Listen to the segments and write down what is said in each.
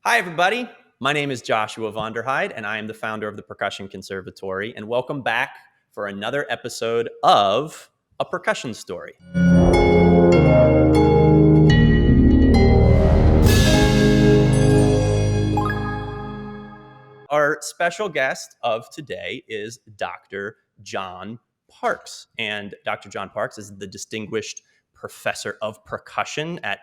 Hi, everybody. My name is Joshua Vonderheide, and I am the founder of the Percussion Conservatory. And welcome back for another episode of A Percussion Story. Our special guest of today is Dr. John Parks. And Dr. John Parks is the distinguished professor of percussion at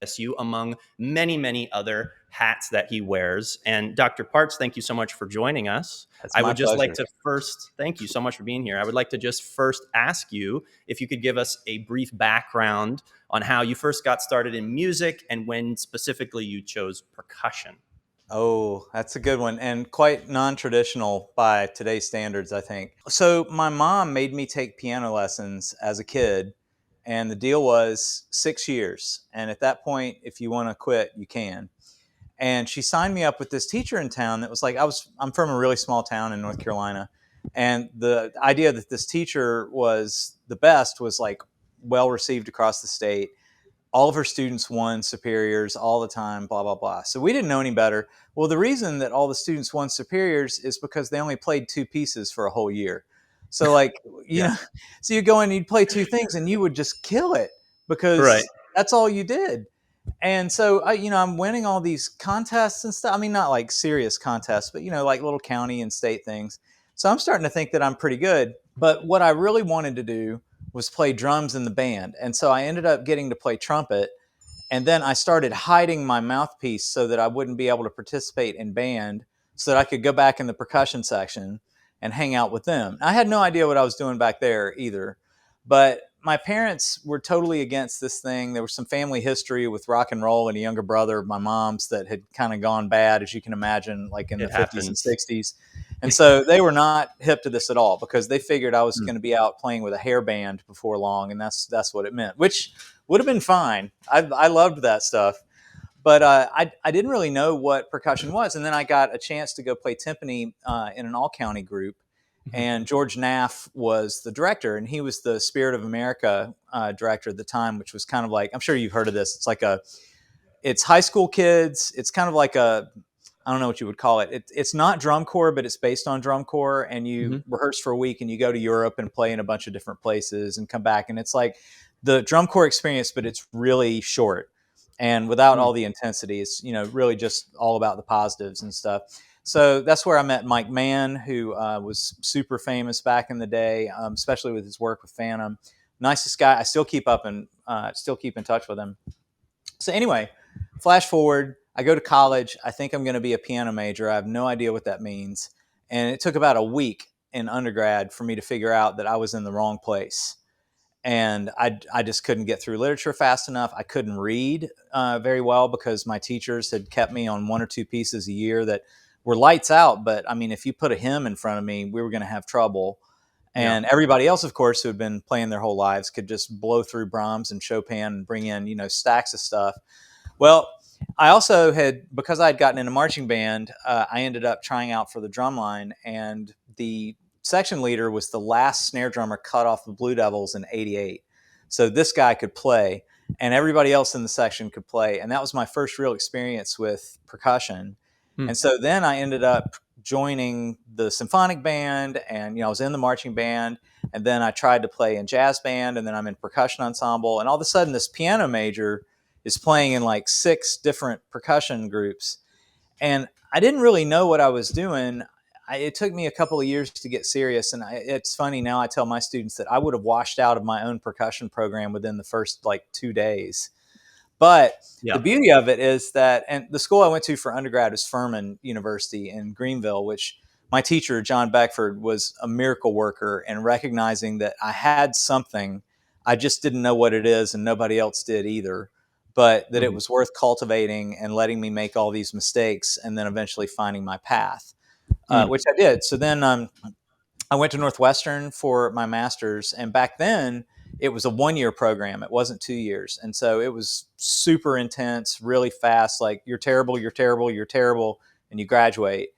FSU, among many, many other hats that he wears. And Dr. Parks, thank you so much for joining us. That's I my would just like pleasure. to first, thank you so much for being here. I would like to just first ask you if you could give us a brief background on how you first got started in music and when specifically you chose percussion. Oh, that's a good one, and quite non-traditional by today's standards, I think. So my mom made me take piano lessons as a kid, and the deal was 6 years. And at that point, if you want to quit, you can. And she signed me up with this teacher in town that was like, I'm from a really small town in North Carolina, and the idea that this teacher was the best was like well received across the state. All of her students won superiors all the time, blah, blah, blah. So we didn't know any better. Well, the reason that all the students won superiors is because they only played two pieces for a whole year. So like, you Yeah. know, so you go in and you'd play two things and you would just kill it Right. because that's all you did. And so I'm winning all these contests and stuff. I mean, not like serious contests, but like little county and state things. So I'm starting to think that I'm pretty good. But what I really wanted to do was play drums in the band. And so I ended up getting to play trumpet. And then I started hiding my mouthpiece so that I wouldn't be able to participate in band, so that I could go back in the percussion section and hang out with them. I had no idea what I was doing back there either. But my parents were totally against this thing. There was some family history with rock and roll, and a younger brother of my mom's that had kind of gone bad, as you can imagine, like in the It 50s and happens. 60s. And so they were not hip to this at all, because they figured I was Hmm. going to be out playing with a hair band before long, and that's what it meant, which would have been fine. I loved that stuff. But I didn't really know what percussion was. And then I got a chance to go play timpani in an all-county group. And George Naff was the director, and he was the Spirit of America director at the time, which was kind of like, I'm sure you've heard of this. It's high school kids. It's kind of like I don't know what you would call it. It's not drum corps, but it's based on drum corps. And you Mhm. rehearse for a week, and you go to Europe and play in a bunch of different places and come back. And it's like the drum corps experience, but it's really short and without Hmm. all the intensity. It's really just all about the positives and stuff. So that's where I met Mike Mann, who was super famous back in the day, especially with his work with Phantom. Nicest guy. I still keep in touch with him. So anyway, flash forward, I go to college. I think I'm going to be a piano major. I have no idea what that means. And it took about a week in undergrad for me to figure out that I was in the wrong place. And I just couldn't get through literature fast enough. I couldn't read very well because my teachers had kept me on one or two pieces a year that were lights out. But I mean, if you put a hymn in front of me, we were going to have trouble. Yeah. And everybody else, of course, who had been playing their whole lives could just blow through Brahms and Chopin and bring in, stacks of stuff. Well, I also had, because I had gotten in a marching band, I ended up trying out for the drum line, and the section leader was the last snare drummer cut off the Blue Devils in '88. So this guy could play, and everybody else in the section could play. And that was my first real experience with percussion. Hmm. And so then I ended up joining the symphonic band, and I was in the marching band, and then I tried to play in jazz band, and then I'm in percussion ensemble, and all of a sudden this piano major is playing in like 6 different percussion groups. And I didn't really know what I was doing. It took me a couple of years to get serious. And it's funny now, I tell my students that I would have washed out of my own percussion program within the first like 2 days. But the Yeah. beauty of it is that, and the school I went to for undergrad is Furman University in Greenville, which my teacher, John Beckford, was a miracle worker in recognizing that I had something. I just didn't know what it is, and nobody else did either. But that it Mhm. was worth cultivating and letting me make all these mistakes and then eventually finding my path, Hmm. which I did. So then I went to Northwestern for my master's, and back then it was a 1 year program. It wasn't 2 years. And so it was super intense, really fast. Like, you're terrible, you're terrible, you're terrible, and you graduate.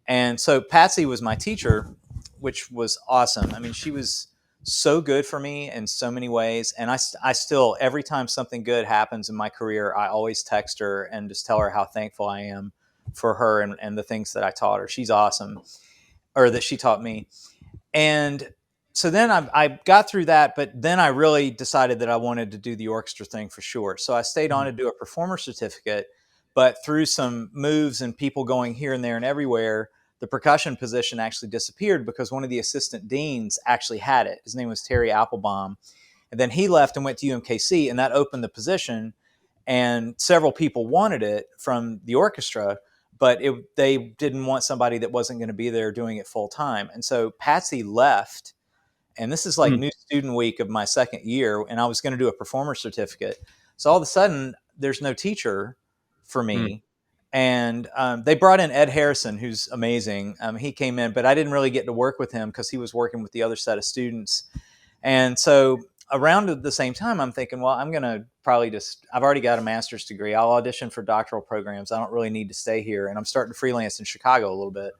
And so Patsy was my teacher, which was awesome. I mean, she was so good for me in so many ways. And I still, every time something good happens in my career, I always text her and just tell her how thankful I am for her and the things that I taught her. She's awesome, or that she taught me. And so then I got through that, but then I really decided that I wanted to do the orchestra thing for sure. So I stayed on to do a performer certificate, but through some moves and people going here and there and everywhere, the percussion position actually disappeared because one of the assistant deans actually had it. His name was Terry Applebaum. And then he left and went to UMKC, and that opened the position. And several people wanted it from the orchestra, but they didn't want somebody that wasn't going to be there doing it full time. And so Patsy left, and this is like Mm, new student week of my second year, and I was going to do a performer certificate. So all of a sudden, there's no teacher for mm, me. And they brought in Ed Harrison, who's amazing. He came in, but I didn't really get to work with him because he was working with the other set of students. And so around the same time, I'm thinking, well, I'm going to probably I've already got a master's degree. I'll audition for doctoral programs. I don't really need to stay here. And I'm starting to freelance in Chicago a little bit.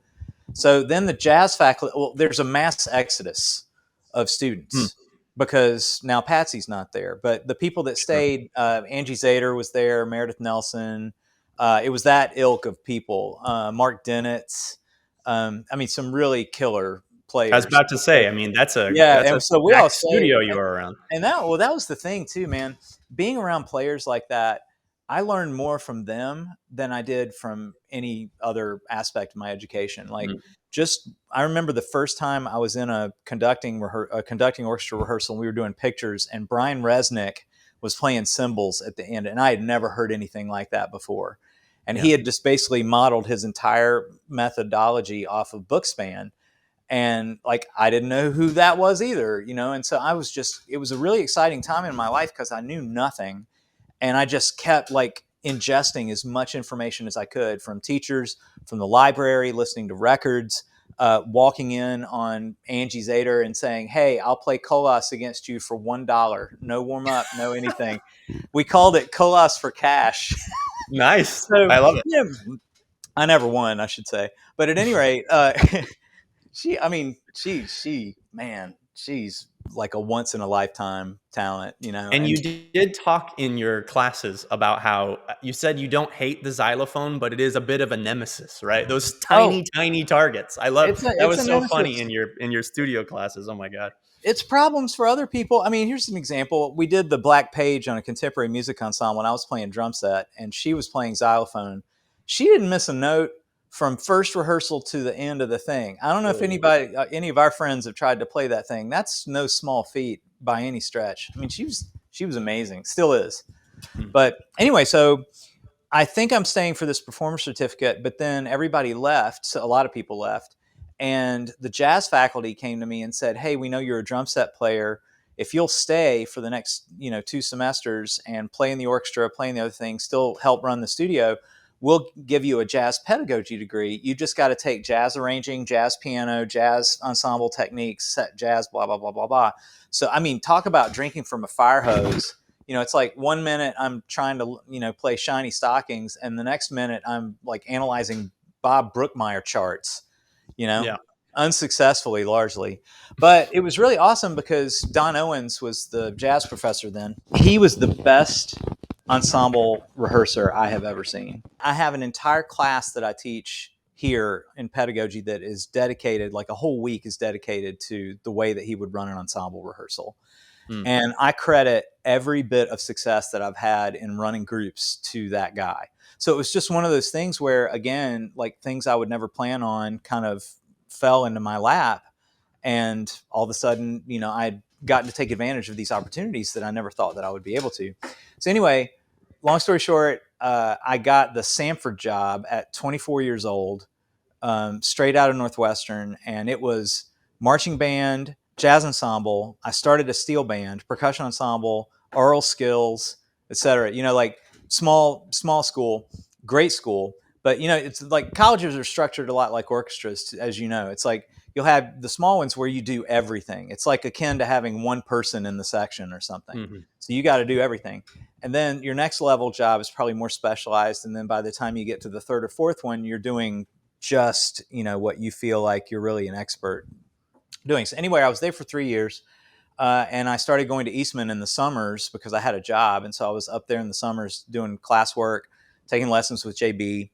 So then the jazz faculty, well, there's a mass exodus of mm. students because now Patsy's not there. But the people that Sure. stayed, Angie Zader was there, Meredith Nelson. It was that ilk of people. Mark Dennett. I mean, some really killer I was players. about to say, I mean, Yeah, that's a and so we all packed stayed, studio you are around. and that was the thing too, man. Being around players like that, I learned more from them than I did from any other aspect of my education. Like, Mm, just I remember the first time I was in a conducting orchestra rehearsal, and we were doing pictures, and Brian Resnick was playing cymbals at the end, and I had never heard anything like that before. And yeah. he had just basically modeled his entire methodology off of Bookspan, and like I didn't know who that was either, and so it was a really exciting time in my life because I knew nothing, and I just kept like ingesting as much information as I could from teachers, from the library, listening to records, walking in on Angie Zader and saying, hey, I'll play Colas against you for $1, no warm up, no anything. We called it Colas for cash. Nice. So I love it. yeah, I never won, I should say, but at any rate, I mean, man, she's like a once in a lifetime talent, And and you did talk in your classes about how you said you don't hate the xylophone, but it is a bit of a nemesis, right? Those oh, tiny, tiny targets. I love that it's was a so funny nemesis. in your studio classes. Oh my god. It's problems for other people. I mean, here's an example. We did the Black Page on a contemporary music ensemble, and I was playing drum set, and she was playing xylophone. She didn't miss a note from first rehearsal to the end of the thing. I don't know if Whoa. any of our friends have tried to play that thing. That's no small feat by any stretch. I mean, she was amazing, still is. Hmm. But anyway, so I think I'm staying for this performer certificate, but then everybody left. So a lot of people left. And the jazz faculty came to me and said, hey, we know you're a drum set player. If you'll stay for the next, 2 semesters and play in the orchestra, play in the other things, still help run the studio, we'll give you a jazz pedagogy degree. You just got to take jazz arranging, jazz piano, jazz ensemble techniques, set jazz, blah, blah, blah, blah, blah. So, I mean, talk about drinking from a fire hose. It's like 1 minute I'm trying to, play Shiny Stockings, and the next minute I'm like analyzing Bob Brookmeyer charts, you know, Yeah. unsuccessfully largely. But it was really awesome because Don Owens was the jazz professor then. He was the best ensemble rehearser I have ever seen. I have an entire class that I teach here in pedagogy that is dedicated, like a whole week is dedicated to the way that he would run an ensemble rehearsal. Hmm. And I credit every bit of success that I've had in running groups to that guy. So it was just one of those things where, again, like things I would never plan on kind of fell into my lap. And all of a sudden, I'd gotten to take advantage of these opportunities that I never thought that I would be able to. So anyway, long story short, I got the Samford job at 24 years old, straight out of Northwestern, and it was marching band, jazz ensemble. I started a steel band, percussion ensemble, oral skills, etc. Like small school, great school. But it's like colleges are structured a lot like orchestras, as you know. It's like you'll have the small ones where you do everything. It's like akin to having one person in the section or something. Hmm. So you got to do everything. And then your next level job is probably more specialized. And then by the time you get to the third or fourth one, you're doing just what you feel like you're really an expert doing. So anyway, I was there for 3 years, And I started going to Eastman in the summers because I had a job. And so I was up there in the summers doing classwork, taking lessons with JB.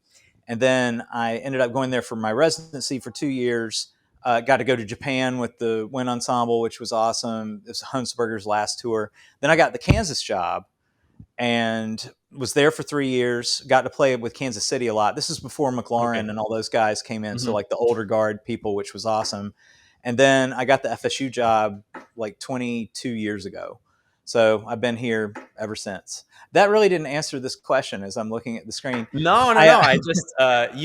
And then I ended up going there for my residency for 2 years. Got to go to Japan with the Wind Ensemble, which was awesome. It was Hunsberger's last tour. Then I got the Kansas job and was there for 3 years. Got to play with Kansas City a lot. This is before Okay. McLaurin and all those guys came in. So Hmm. like the older guard people, which was awesome. And then I got the FSU job like 22 years ago. So I've been here ever since. That really didn't answer this question as I'm looking at the screen. No, no, I no. I just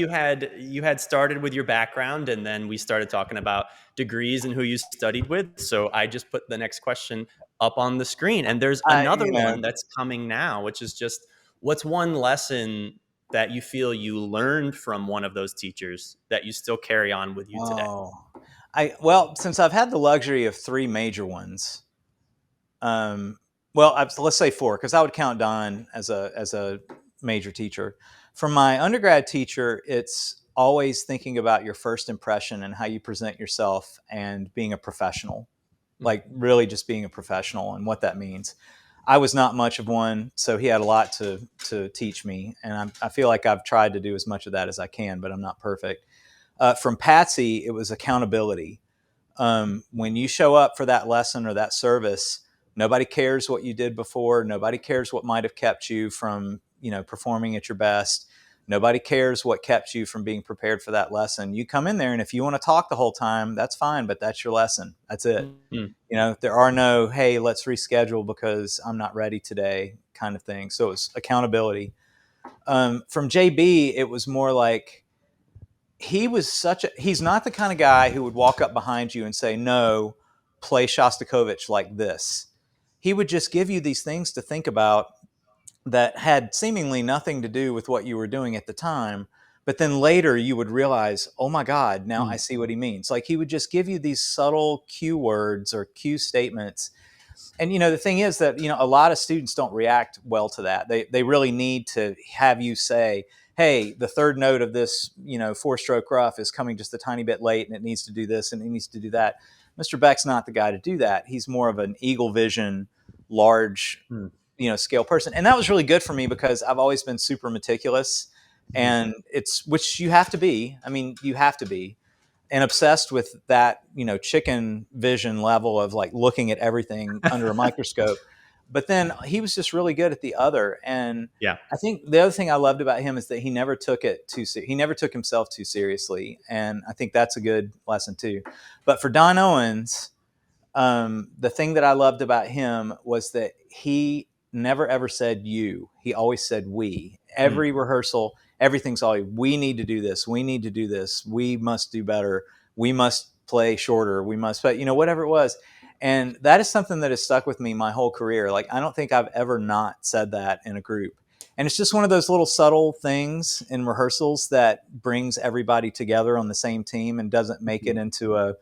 you had started with your background, and then we started talking about degrees and who you studied with. So I just put the next question up on the screen, and there's another you know, one that's coming now, which is just what's one lesson that you feel you learned from one of those teachers that you still carry on with you today? oh, well, since I've had the luxury of three major ones, um, well, let's say four, because I would count Don as a major teacher. From my undergrad teacher, it's always thinking about your first impression and how you present yourself and being a professional, like really just being a professional and what that means. I was not much of one, so he had a lot to teach me, and I feel like I've tried to do as much of that as I can, but I'm not perfect. From Patsy, it was accountability. When you show up for that lesson or that service, nobody cares what you did before. Nobody cares what might have kept you from, performing at your best. Nobody cares what kept you from being prepared for that lesson. You come in there, and if you want to talk the whole time, that's fine, but that's your lesson. That's it. Mhm. There are no, hey, let's reschedule because I'm not ready today kind of thing. So it's accountability. From JB, it was more like, he's not the kind of guy who would walk up behind you and say, no, play Shostakovich like this. He would just give you these things to think about that had seemingly nothing to do with what you were doing at the time. But then later you would realize, oh my God, now I Mm. see what he means. Like he would just give you these subtle cue words or cue statements. And the thing is that a lot of students don't react well to that. They really need to have you say, hey, the third note of this four-stroke rough is coming just a tiny bit late, and it needs to do this and it needs to do that. Mr. Beck's not the guy to do that. He's more of an eagle vision, large Mm. scale person, and that was really good for me because I've always been super meticulous, Mhm. and it's which you have to be. I mean, you have to be, and obsessed with that, chicken vision level of like looking at everything under a microscope. But then he was just really good at the other. And Yeah. I think the other thing I loved about him is that he never took he never took himself too seriously. And I think that's a good lesson too. But for Don Owens, the thing that I loved about him was that he never ever said you. He always said we. Mm. Every rehearsal, everything's always, we need to do this. We need to do this. We must do better. We must play shorter. We must play, whatever it was. And that is something that has stuck with me my whole career. Like, I don't think I've ever not said that in a group. And it's just one of those little subtle things in rehearsals that brings everybody together on the same team and doesn't make it into a,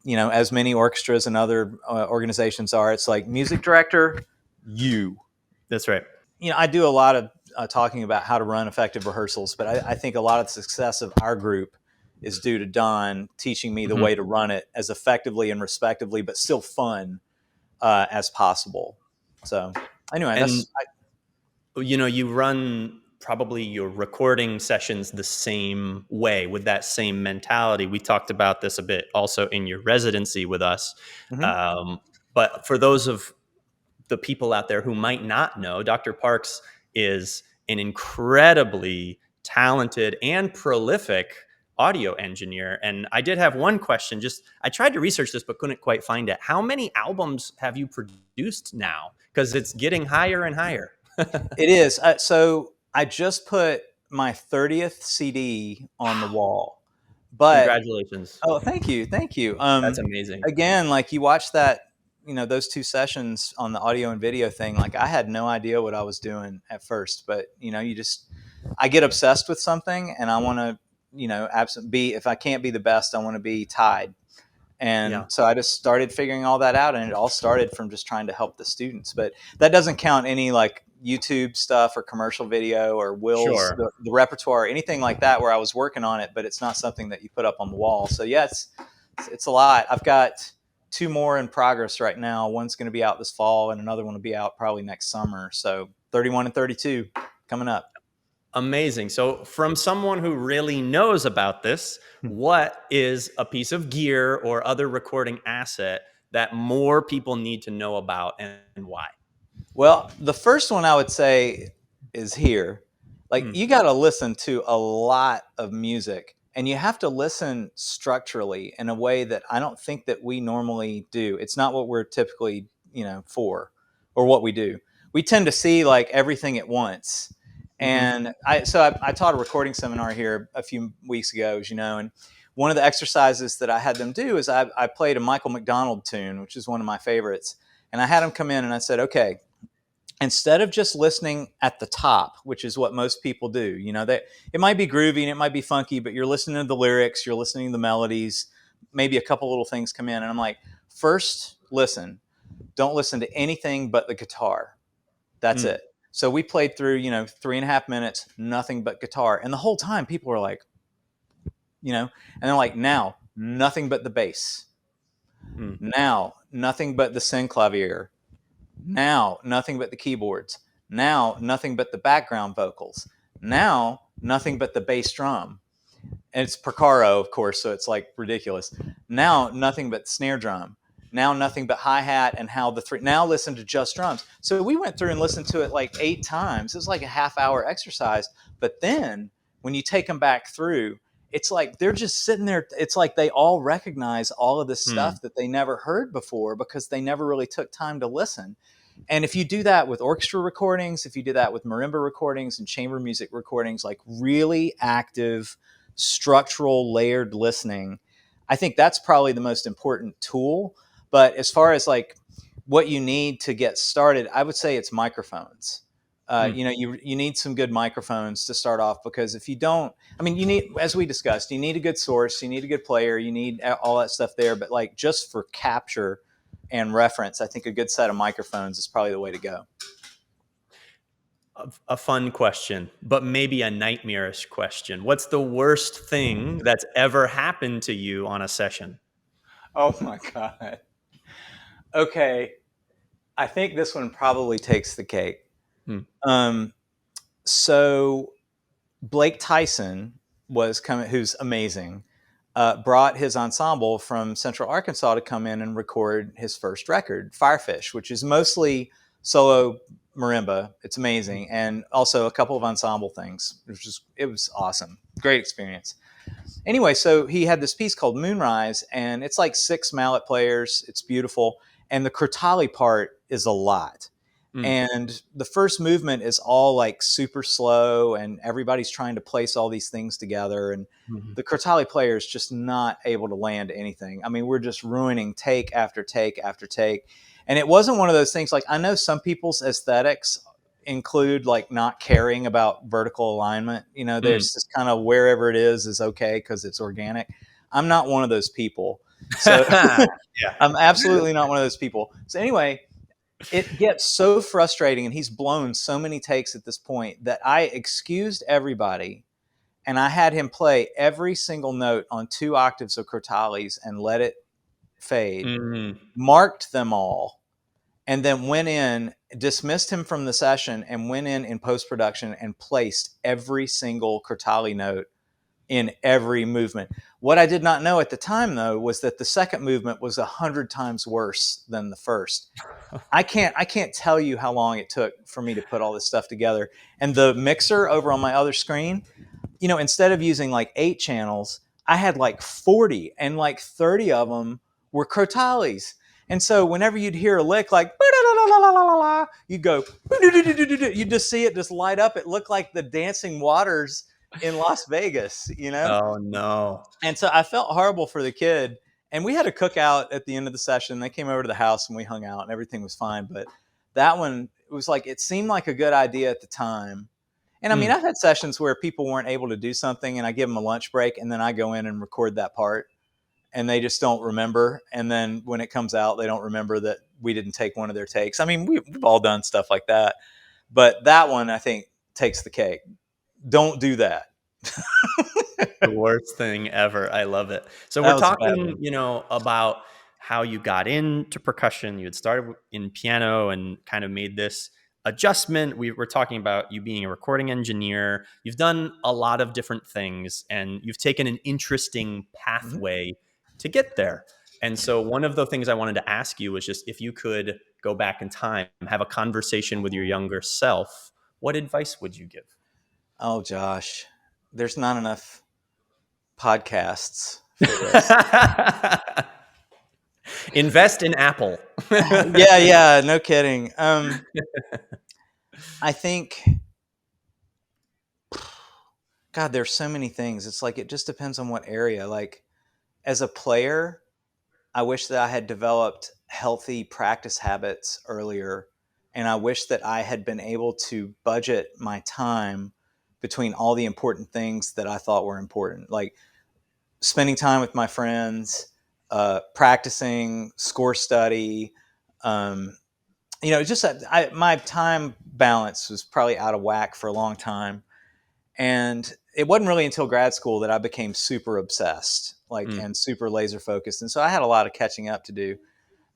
as many orchestras and other organizations are. It's like, music director, you. That's right. I do a lot of talking about how to run effective rehearsals, but I think a lot of the success of our group is due to Don teaching me the Mhm. way to run it as effectively and respectively, but still fun as possible. So anyway, And you run probably your recording sessions the same way with that same mentality. We talked about this a bit also in your residency with us. mhm. Um, but for those of the people out there who might not know, Dr. Parks is an incredibly talented and prolific audio engineer. And I did have one question. Just I tried to research this but couldn't quite find it. How many albums have you produced now? Because it's getting higher and higher. It is. So I just put my 30th CD on the wall, but Congratulations. oh, thank you, thank you. That's amazing. Again, like you watch that, those two sessions on the audio and video thing. Like I had no idea what I was doing at first, but I get obsessed with something, and I want to, absent be if I can't be the best, I want to be tied. And Yeah. so I just started figuring all that out, and it all started from just trying to help the students. But that doesn't count any like YouTube stuff or commercial video or Will's Sure. the repertoire, anything like that where I was working on it, but it's not something that you put up on the wall. So yeah, it's a lot. I've got two more in progress right now. One's going to be out this fall, and another one will be out probably next summer. So 31 and 32 coming up. Amazing. So, from someone who really knows about this, what is a piece of gear or other recording asset that more people need to know about, and why? Well, the first one I would say is here. Like, Hmm. you got to listen to a lot of music, and you have to listen structurally in a way that I don't think that we normally do. It's not what we're typically, for, or what we do. We tend to see like everything at once. Mm-hmm. And I taught a recording seminar here a few weeks ago, as you know, and one of the exercises that I had them do is I played a Michael McDonald tune, which is one of my favorites. And I had them come in and I said, okay, instead of just listening at the top, which is what most people do, that it might be groovy and it might be funky, but you're listening to the lyrics, you're listening to the melodies, maybe a couple little things come in. And I'm like, first, listen, don't listen to anything but the guitar. That's Mm. it. So we played through, 3.5 minutes, nothing but guitar. And the whole time people are like, and they're like, now, nothing but the bass. Mm. Now, nothing but the synclavier. Now, nothing but the keyboards. Now, nothing but the background vocals. Now, nothing but the bass drum. And it's Percaro, of course, so it's like ridiculous. Now, nothing but snare drum. Now, nothing but hi-hat and how the three. Now, listen to just drums. So we went through and listened to it like 8 times. It was like a half-hour exercise. But then when you take them back through, it's like they're just sitting there. It's like they all recognize all of this Mm. stuff that they never heard before because they never really took time to listen. And if you do that with orchestra recordings, if you do that with marimba recordings and chamber music recordings, like really active, structural, layered listening, I think that's probably the most important tool. But as far as like what you need to get started, I would say it's microphones. Mm. You need some good microphones to start off because if you don't, I mean, you need, as we discussed, you need a good source, you need a good player, you need all that stuff there. But like just for capture and reference, I think a good set of microphones is probably the way to go. A fun question, but maybe a nightmarish question. What's the worst thing that's ever happened to you on a session? Oh my God. Okay. I think this one probably takes the cake. Hmm. Um, so Blake Tyson was coming, who's amazing, brought his ensemble from Central Arkansas to come in and record his first record, Firefish, which is mostly solo marimba. It's amazing, and also a couple of ensemble things. It was awesome, great experience. Anyway, so he had this piece called Moonrise, and it's like 6 mallet players. It's beautiful, and the crotale part is a lot. Mm. And the first movement is all like super slow, and everybody's trying to place all these things together. And Mhm. the crotale player is just not able to land anything. I mean, we're just ruining take after take after take. And it wasn't one of those things like I know some people's aesthetics include like not caring about vertical alignment. Mm. There's just kind of wherever it is okay because it's organic. I'm not one of those people. So Yeah. I'm absolutely not one of those people. So anyway, it gets so frustrating, and he's blown so many takes at this point that I excused everybody and I had him play every single note on 2 octaves of crotales and let it fade, Mhm. marked them all, and then went in, dismissed him from the session, and went in post-production and placed every single crotale note in every movement. What I did not know at the time, though, was that the second movement was 100 times worse than the first. I can't tell you how long it took for me to put all this stuff together. And the mixer over on my other screen, instead of using like 8 channels, I had like 40, and like 30 of them were crotales. And so whenever you'd hear a lick like you'd go, you just see it just light up. It looked like the dancing waters in Las Vegas. Oh no. And so I felt horrible for the kid. And we had a cookout at the end of the session. They came over to the house and we hung out and everything was fine. But that one, it was like, it seemed like a good idea at the time. And I mean, Mm. I've had sessions where people weren't able to do something and I give them a lunch break and then I go in and record that part and they just don't remember. And then when it comes out, they don't remember that we didn't take one of their takes. I mean, we've all done stuff like that. But that one, I think, takes the cake. Don't do that. The worst thing ever. I love it. So we're That was a bad talking, one. about how you got into percussion. You had started in piano and kind of made this adjustment. We were talking about you being a recording engineer. You've done a lot of different things, and you've taken an interesting Mhm. pathway to get there. And so one of the things I wanted to ask you was just if you could go back in time, have a conversation with your younger self, what advice would you give? Oh, Josh, there's not enough podcasts for this. Invest in Apple. Yeah, yeah, no kidding. I think, God, there's so many things. It's like it just depends on what area. Like as a player, I wish that I had developed healthy practice habits earlier, and I wish that I had been able to budget my time between all the important things that I thought were important, like spending time with my friends, practicing, score study. Um, just my time balance was probably out of whack for a long time, and it wasn't really until grad school that I became super obsessed, like Mm, and super laser focused. And so I had a lot of catching up to do.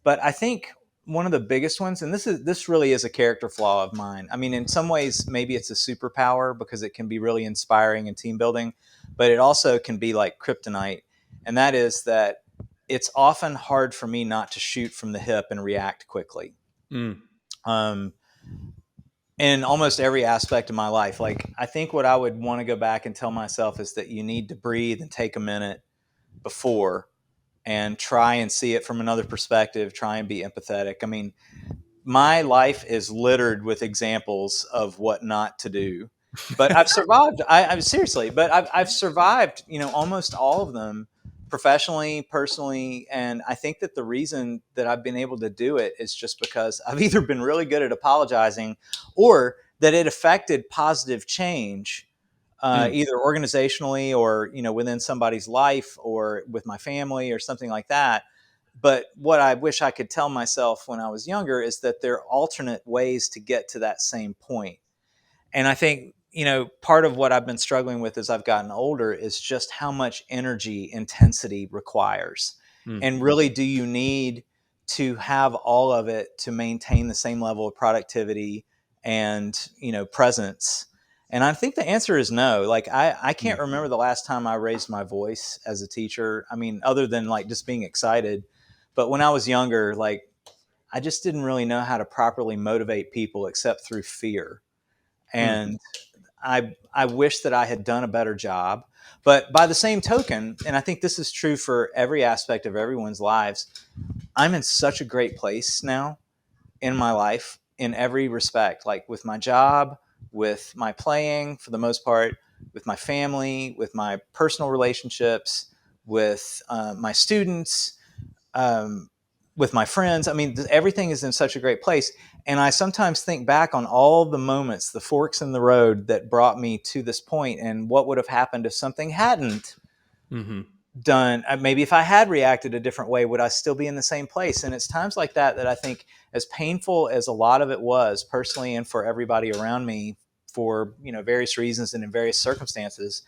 But I think one of the biggest ones, and this really is a character flaw of mine. I mean, in some ways, maybe it's a superpower because it can be really inspiring and team building, but it also can be like kryptonite. And that is that it's often hard for me not to shoot from the hip and react quickly. mm, Um, in almost every aspect of my life. Like, I think what I would want to go back and tell myself is that you need to breathe and take a minute before and try and see it from another perspective, try and be empathetic. I mean, my life is littered with examples of what not to do. But I've survived. I'm seriously, but I've survived. Almost all of them, professionally, personally, and I think that the reason that I've been able to do it is just because I've either been really good at apologizing, or that it affected positive change, mm, either organizationally or within somebody's life or with my family or something like that. But what I wish I could tell myself when I was younger is that there are alternate ways to get to that same point. And I think, part of what I've been struggling with as I've gotten older is just how much energy intensity requires. mm, And really, do you need to have all of it to maintain the same level of productivity and, presence? And I think the answer is no. Like, I can't mm. remember the last time I raised my voice as a teacher. I mean, other than like just being excited. But when I was younger, like, I just didn't really know how to properly motivate people except through fear. Mm. And I wish that I had done a better job. But by the same token, and I think this is true for every aspect of everyone's lives, I'm in such a great place now in my life in every respect, like with my job, with my playing for the most part, with my family, with my personal relationships, with my students, um, with my friends. I mean, everything is in such a great place. And I sometimes think back on all the moments, the forks in the road that brought me to this point, and what would have happened if something hadn't Hmm. done. Maybe if I had reacted a different way, would I still be in the same place? And it's times like that that I think, as painful as a lot of it was personally and for everybody around me, for various reasons and in various circumstances,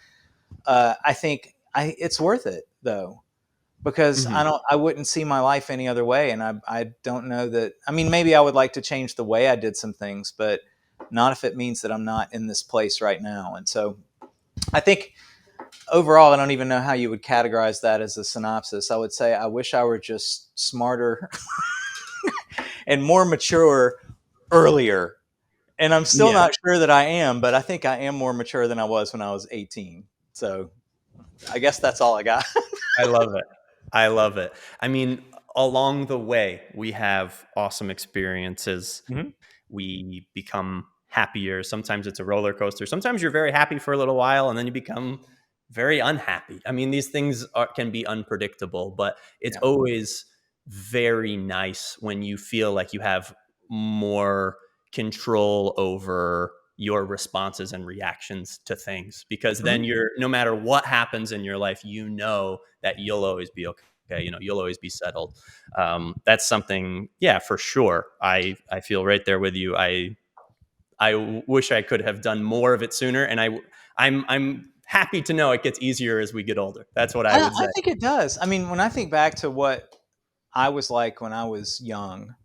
I think it's worth it though, because Hmm. I wouldn't see my life any other way. And I don't know that, I mean, maybe I would like to change the way I did some things, but not if it means that I'm not in this place right now. And so I think overall, I don't even know how you would categorize that as a synopsis. I would say I wish I were just smarter and more mature earlier. And I'm still Yeah, not sure that I am, but I think I am more mature than I was when I was 18. So I guess that's all I got. I love it. I love it. I mean, along the way, we have awesome experiences. Mhm. We become happier. Sometimes it's a roller coaster. Sometimes you're very happy for a little while and then you become very unhappy. I mean, these things can be unpredictable, but it's Yeah. always very nice when you feel like you have more control over your responses and reactions to things, because then Mhm. you're, no matter what happens in your life, you know that you'll always be okay. You'll always be settled. That's something, yeah, for sure. I feel right there with you. I wish I could have done more of it sooner, and I'm happy to know it gets easier as we get older. That's what I would I say. think it does. I mean, when I think back to what I was like when I was young,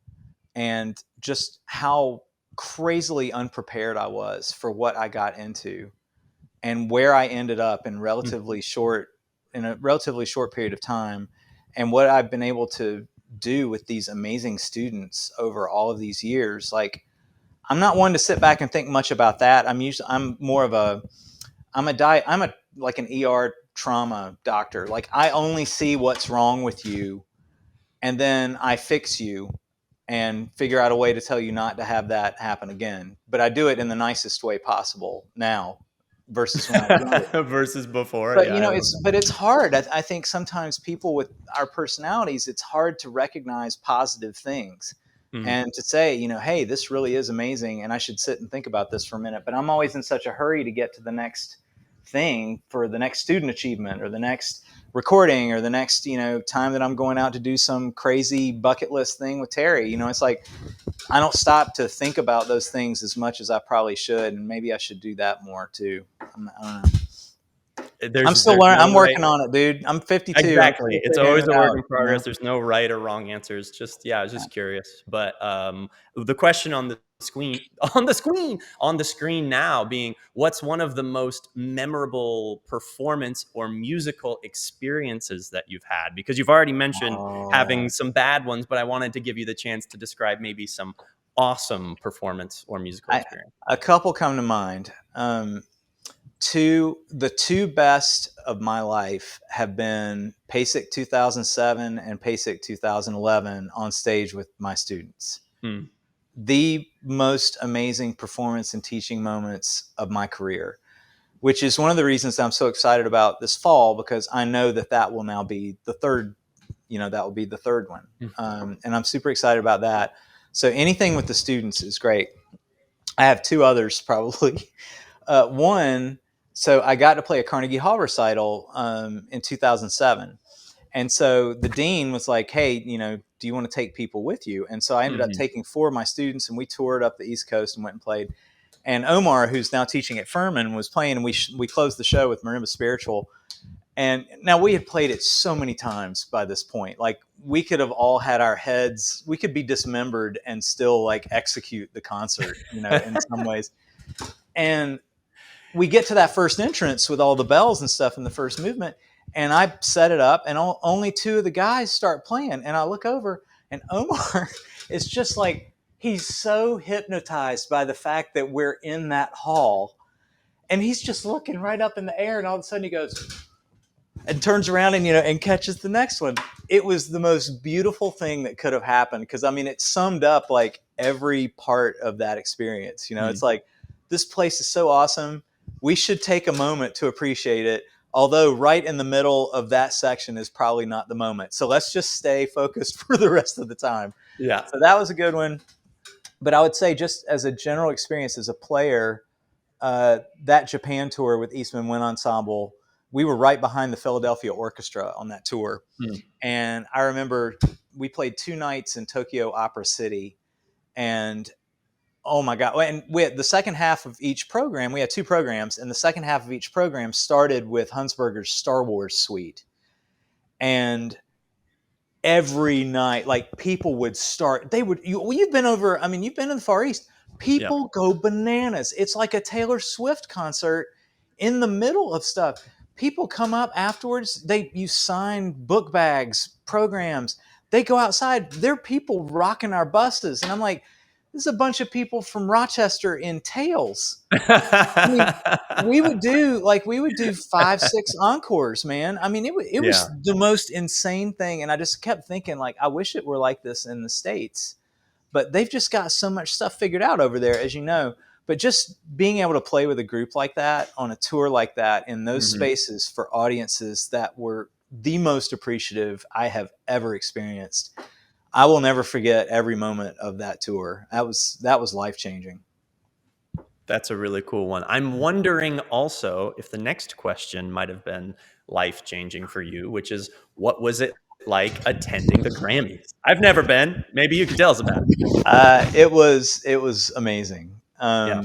and just how crazily unprepared I was for what I got into and where I ended up in a relatively short period of time, and what I've been able to do with these amazing students over all of these years. Like, I'm not one to sit back and think much about that. I'm more of a I'm a like an ER trauma doctor. Like, I only see what's wrong with you, and then I fix you and figure out a way to tell you not to have that happen again. But I do it in the nicest way possible now versus when I was younger. Versus before. But Yeah, I love it's hard. I think sometimes people with our personalities, it's hard to recognize positive things that. Mhm. and to say, hey, this really is amazing, and I should sit and think about this for a minute. But I'm always in such a hurry to get to the next thing, for the next student achievement or the next recording or the next time that I'm going out to do some crazy bucket list thing with Terry. It's like I don't stop to think about those things as much as I probably should, and maybe I should do that more too. I don't know. I'm still There's learning. no I'm right. working on it, dude. I'm 52. I'm Exactly. still It's figuring always it a work out. in progress. There's no right or wrong answers. Just, yeah, I was just curious. But the question on the screen, on the screen now being, what's one of the most memorable performance or musical experiences that you've had? Because you've already mentioned having Oh, some bad ones, but I wanted to give you the chance to describe maybe some awesome performance or musical I experience. a couple come to mind. The two best of my life have been PASIC 2007 and PASIC 2011 on stage with my students. Hmm. The most amazing performance and teaching moments of my career, which is one of the reasons I'm so excited about this fall, because I know that will now be the third, that will be the third one. And I'm super excited about that. So anything with the students is great. I have two others probably. One, so I got to play a Carnegie Hall recital in 2007. And so the dean was like, hey, do you want to take people with you? And so I ended up Mhm. taking four of my students, and we toured up the East Coast and went and played. And Omar, who's now teaching at Furman, was playing, and we closed the show with Marimba Spiritual. And now we had played it so many times by this point. Like, we could have all had our heads, we could be dismembered and still like execute the concert, in some ways. And we get to that first entrance with all the bells and stuff in the first movement, and I set it up, and only two of the guys start playing, and I look over, and Omar is just like, he's so hypnotized by the fact that we're in that hall, and he's just looking right up in the air, and all of a sudden he goes and turns around and and catches the next one. It was the most beautiful thing that could have happened, because it summed up like every part of that experience. It's Mhm. like, this place is so awesome. We should take a moment to appreciate it. Although right in the middle of that section is probably not the moment. So let's just stay focused for the rest of the time. Yeah. So that was a good one. But I would say, just as a general experience as a player, that Japan tour with Eastman Wind Ensemble, we were right behind the Philadelphia Orchestra on that tour. Hmm. And I remember we played 2 nights in Tokyo Opera City. And oh my God. And we had the second half of each program, we had two programs, and the second half of each program started with Huntsberger's Star Wars suite. And every night, like, people would start, you've been over, you've been in the Far East. Yeah. People go bananas. It's like a Taylor Swift concert in the middle of stuff. People come up afterwards, you sign book bags, programs. They go outside. There are people rocking our buses. And I'm like, this is a bunch of people from Rochester in tails. I mean, we would do 5, 6 encores, man. It Yeah. was the most insane thing, and I just kept thinking, like, I wish it were like this in the States, but they've just got so much stuff figured out over there, as you know. But just being able to play with a group like that on a tour like that in those Mhm. spaces for audiences that were the most appreciative I have ever experienced, I will never forget every moment of that tour. That was life changing. That's a really cool one. I'm wondering also if the next question might have been life changing for you, which is, what was it like attending the Grammys? I've never been. Maybe you could tell us about it. It was amazing. Yeah.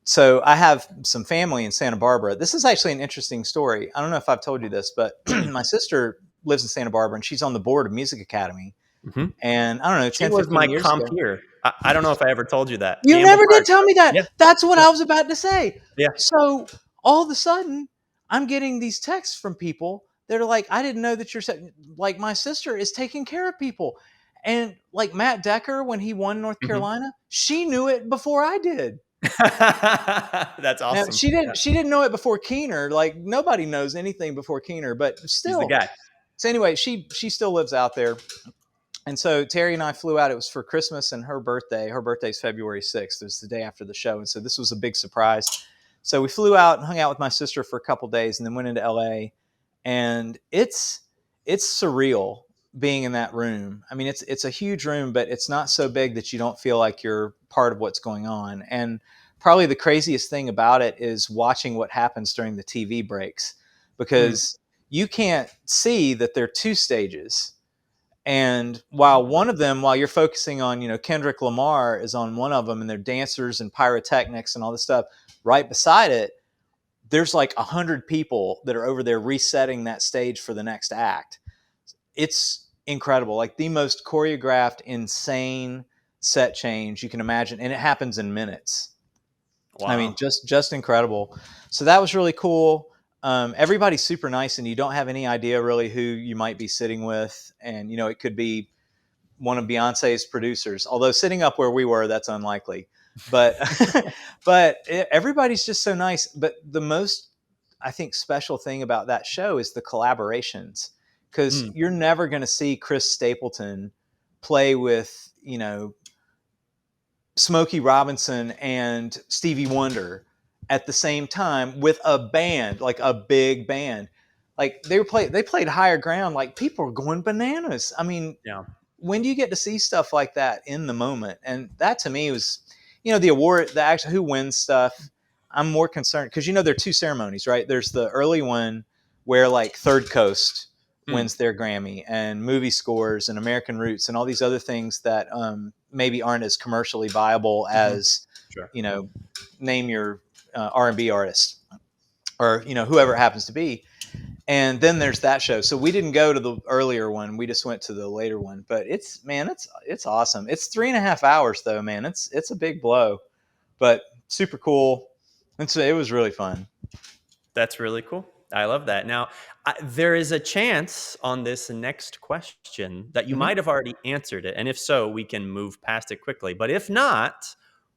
So I have some family in Santa Barbara. This is actually an interesting story. I don't know if I've told you this, but Mm-mm. my sister lives in Santa Barbara, and she's on the board of Music Academy. Mm-hmm. And I don't know, She 10, was 15 my years ago. compeer. I don't know if I ever told you that. You Gamble never did Park. tell me that. Yeah. That's what Yeah. I was about to say. Yeah. So all of a sudden, I'm getting these texts from people that are like, I didn't know that like, my sister is taking care of people. And like Matt Decker, when he won North Mm-hmm. Carolina, she knew it before I did. That's Now awesome. Yeah. she didn't know it before Keener. Like, nobody knows anything before Keener, but He's the still. guy. So anyway, she still lives out there. And so Terry and I flew out. It was for Christmas and her birthday. Her birthday's February 6th. It was the day after the show. And so this was a big surprise. So we flew out and hung out with my sister for a couple days and then went into LA. And it's surreal being in that room. I mean, it's a huge room, but it's not so big that you don't feel like you're part of what's going on. And probably the craziest thing about it is watching what happens during the TV breaks, because you can't see that there are two stages. And while you're focusing on, Kendrick Lamar is on one of them and they're dancers and pyrotechnics and all this stuff, right beside it, there's like 100 people that are over there resetting that stage for the next act. It's incredible. Like the most choreographed, insane set change you can imagine. And it happens in minutes. Wow. I mean, just incredible. So that was really cool. Everybody's super nice, and you don't have any idea really who you might be sitting with. And, it could be one of Beyonce's producers, although sitting up where we were, that's unlikely. But, everybody's just so nice. But the most, I think, special thing about that show is the collaborations, because you're never going to see Chris Stapleton play with, Smokey Robinson and Stevie Wonder at the same time with a band, like a big band. Like they played Higher Ground, like people are going bananas. I mean, Yeah. when do you get to see stuff like that in the moment? And that to me was, the award, the actual who wins stuff. I'm more concerned because there are two ceremonies, right? There's the early one where like Third Coast wins their Grammy, and movie scores and American Roots and all these other things that maybe aren't as commercially viable as, Sure. name your R&B artist or, whoever it happens to be. And then there's that show. So we didn't go to the earlier one. We just went to the later one. But it's awesome. It's 3.5 hours though, man. It's a big blow, but super cool. And so it was really fun. That's really cool. I love that. Now, there is a chance on this next question that you might have already answered it. And if so, we can move past it quickly. But if not,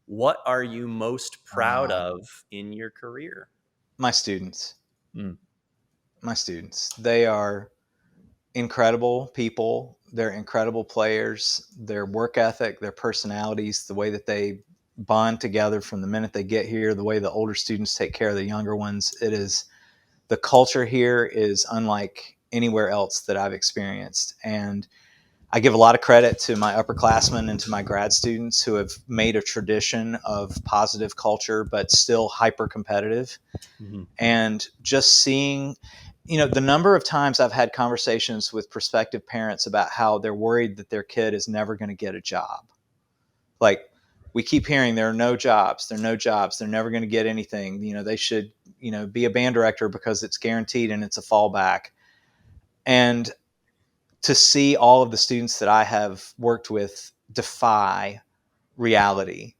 what are you most proud of in your career? My students. My students. They are incredible people. They're incredible players. Their work ethic, their personalities, the way that they bond together from the minute they get here, the way the older students take care of the younger ones. The culture here is unlike anywhere else that I've experienced. And I give a lot of credit to my upperclassmen and to my grad students who have made a tradition of positive culture, but still hyper competitive. And just seeing, the number of times I've had conversations with prospective parents about how they're worried that their kid is never going to get a job. Like, we keep hearing there are no jobs, they're never going to get anything. They should, be a band director because it's guaranteed and it's a fallback. And to see all of the students that I have worked with defy reality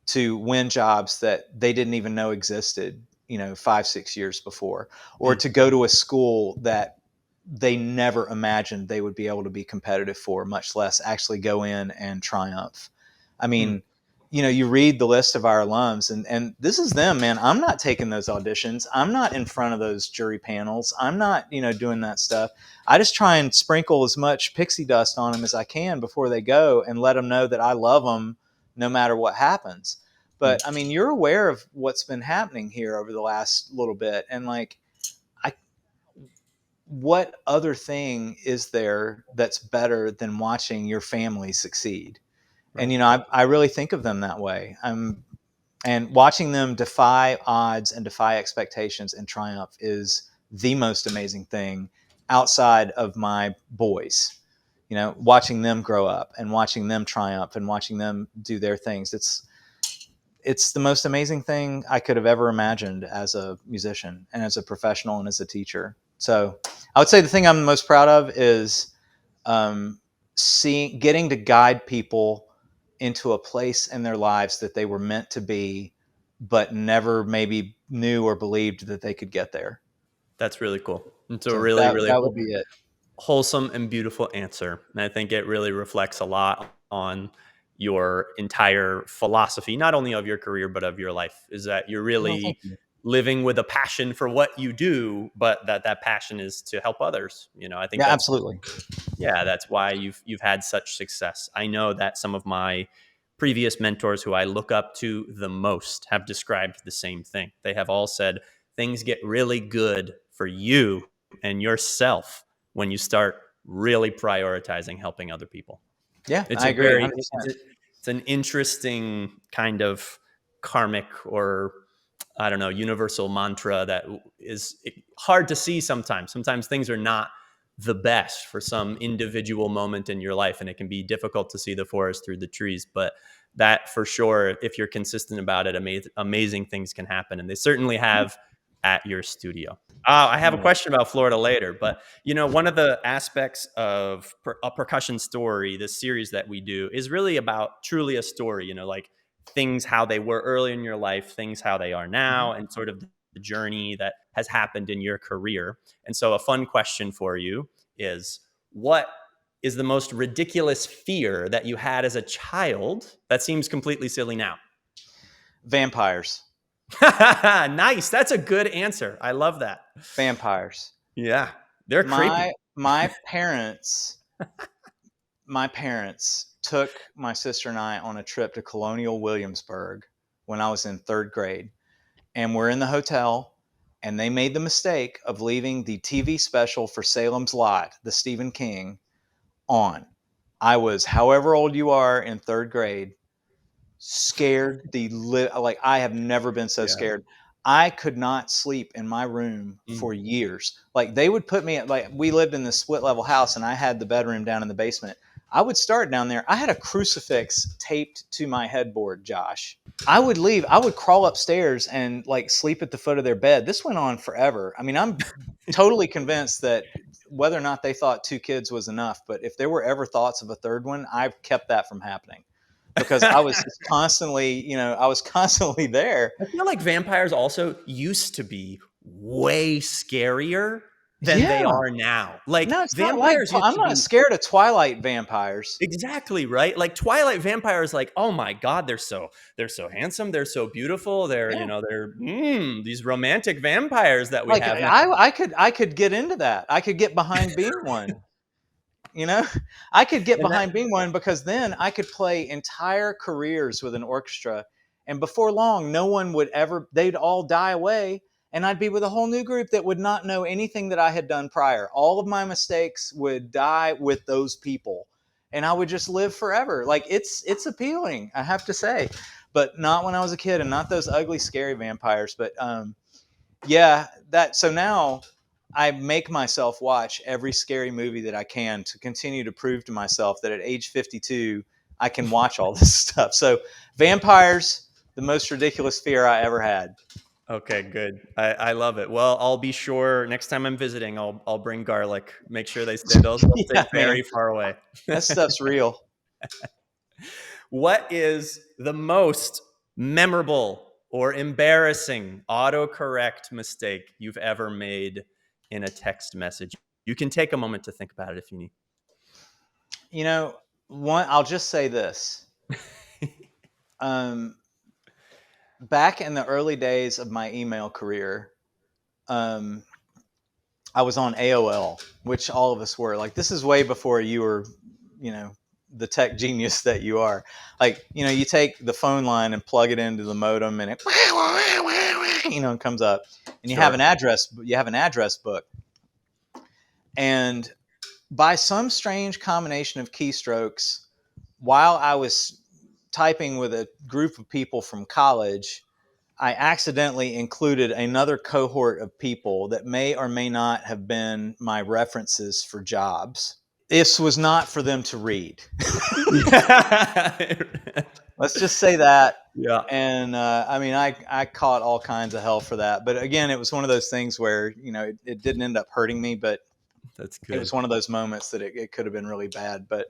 to win jobs that they didn't even know existed, 5-6 years before, or to go to a school that they never imagined they would be able to be competitive for, much less actually go in and triumph. I mean, you read the list of our alums and this is them, man. I'm not taking those auditions. I'm not in front of those jury panels. I'm not, doing that stuff. I just try and sprinkle as much pixie dust on them as I can before they go and let them know that I love them no matter what happens. But I mean, you're aware of what's been happening here over the last little bit. And like, what other thing is there that's better than watching your family succeed? Right. And, I really think of them that way. And watching them defy odds and defy expectations and triumph is the most amazing thing outside of my boys. Watching them grow up and watching them triumph and watching them do their things. It's the most amazing thing I could have ever imagined as a musician and as a professional and as a teacher. So I would say the thing I'm most proud of is getting to guide people into a place in their lives that they were meant to be, but never maybe knew or believed that they could get there. That's really cool. It's a So really, that really that would be it. wholesome and beautiful answer. And I think it really reflects a lot on your entire philosophy, not only of your career, but of your life, is that you're Well, thank really you. living with a passion for what you do, but that passion is to help others. I think Yeah, absolutely. that's why you've had such success. I know that some of my previous mentors who I look up to the most have described the same thing. They have all said things get really good for you and yourself when you start really prioritizing helping other people. Yeah, It's I a agree very 100%. it's an interesting kind of karmic, or I don't know, universal mantra that is hard to see sometimes. Sometimes things are not the best for some individual moment in your life, and it can be difficult to see the forest through the trees. But that, for sure, if you're consistent about it, amazing things can happen. And they certainly have at your studio. I have a question about Florida later, but one of the aspects of a percussion story, this series that we do, is really about truly a story. Like things how they were early in your life, things how they are now, and sort of the journey that has happened in your career. And so, a fun question for you is: what is the most ridiculous fear that you had as a child that seems completely silly now? Vampires. Nice. That's a good answer. I love that. Vampires. Yeah, they're creepy. My parents took my sister and I on a trip to Colonial Williamsburg when I was in third grade. And we're in the hotel, and they made the mistake of leaving the TV special for Salem's Lot, the Stephen King, on. I was, however old you are, in third grade, scared like I have never been so Yeah. scared. I could not sleep in my room Mm. for years. Like they would put me at, like, we lived in this split level house and I had the bedroom down in the basement. I would start down there. I had a crucifix taped to my headboard, Josh. I would leave. I would crawl upstairs and like sleep at the foot of their bed. This went on forever. I mean, I'm totally convinced that whether or not they thought two kids was enough, but if there were ever thoughts of a third one, I've kept that from happening because I was just constantly, I was constantly there. I feel like vampires also used to be way scarier than they Yeah. are now. Like No, it's not like vampires used I'm to not be scared of Twilight vampires. exactly right. Like Twilight vampires, like, oh my God, they're so handsome, they're so beautiful, Yeah. they're these romantic vampires that we Like have now. I could get into that. I could get behind being one. You know, I could get And that behind being one because then I could play entire careers with an orchestra. And before long, no one would ever, they'd all die away. And I'd be with a whole new group that would not know anything that I had done prior. All of my mistakes would die with those people. And I would just live forever. Like it's appealing, I have to say. But not when I was a kid and not those ugly, scary vampires. But yeah, so now I make myself watch every scary movie that I can to continue to prove to myself that at age 52 I can watch all this stuff. So vampires, the most ridiculous fear I ever had. okay, good. I love it. Well, I'll be sure next time I'm visiting, I'll bring garlic. Make sure they'll stay Yeah, man, very far away. that stuff's real. What is the most memorable or embarrassing autocorrect mistake you've ever made in a text message? You can take a moment to think about it if you need. You know, I'll just say this. Um, Back in the early days of my email career, um, I was on AOL, which all of us were. Like, this is way before you were, you know, the tech genius that you are. Like, you take the phone line and plug it into the modem, and it, it comes up, and you have Sure. an address. You have an address book, and by some strange combination of keystrokes, while I was typing with a group of people from college, I accidentally included another cohort of people that may or may not have been my references for jobs. This was not for them to read. Yeah. Let's just say that. Yeah. And I mean, I caught all kinds of hell for that. But again, it was one of those things where, it didn't end up hurting me. But That's It good. was one of those moments that it could have been really bad. But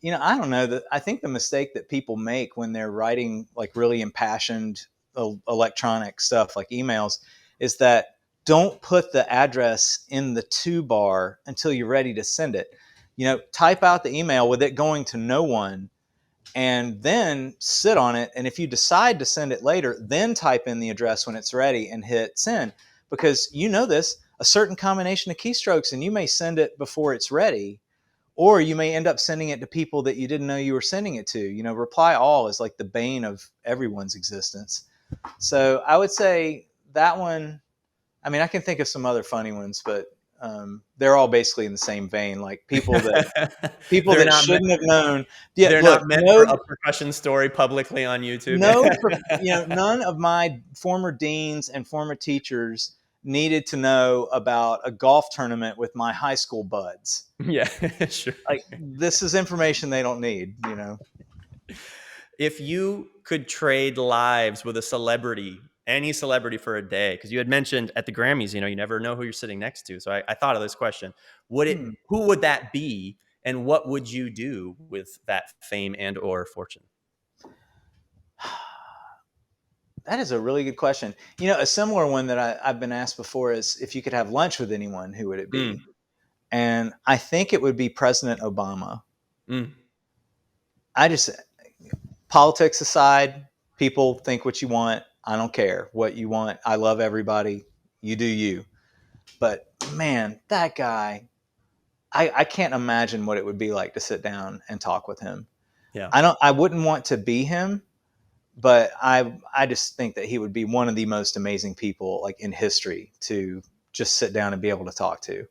I don't know that. I think the mistake that people make when they're writing like really impassioned electronic stuff like emails is that don't put the address in the to bar until you're ready to send it. Type out the email with it going to no one and then sit on it. And if you decide to send it later, then type in the address when it's ready and hit send. Because this, a certain combination of keystrokes, and you may send it before it's ready, or you may end up sending it to people that you didn't know you were sending it to. Reply all is like the bane of everyone's existence. So I would say that one. I mean, I can think of some other funny ones, but they're all basically in the same vein. Like people they're that not meant, shouldn't have known. Yeah, they're look, not meant for no, a percussion story publicly on YouTube. no, none of my former deans and former teachers needed to know about a golf tournament with my high school buds. Yeah, sure. Like, this is information they don't need. If you could trade lives with a celebrity, any celebrity for a day, because you had mentioned at the Grammys, you never know who you're sitting next to. So I thought of this question. Who would that be? And what would you do with that fame and or fortune? That is a really good question. A similar one that I've been asked before is if you could have lunch with anyone, who would it be? Mm, And I think it would be President Obama. mm, I just, politics aside, people think what you want. I don't care what you want. I love everybody. You do you. But man, that guy, I can't imagine what it would be like to sit down and talk with him. yeah. I wouldn't want to be him, but I just think that he would be one of the most amazing people like in history to just sit down and be able to talk to.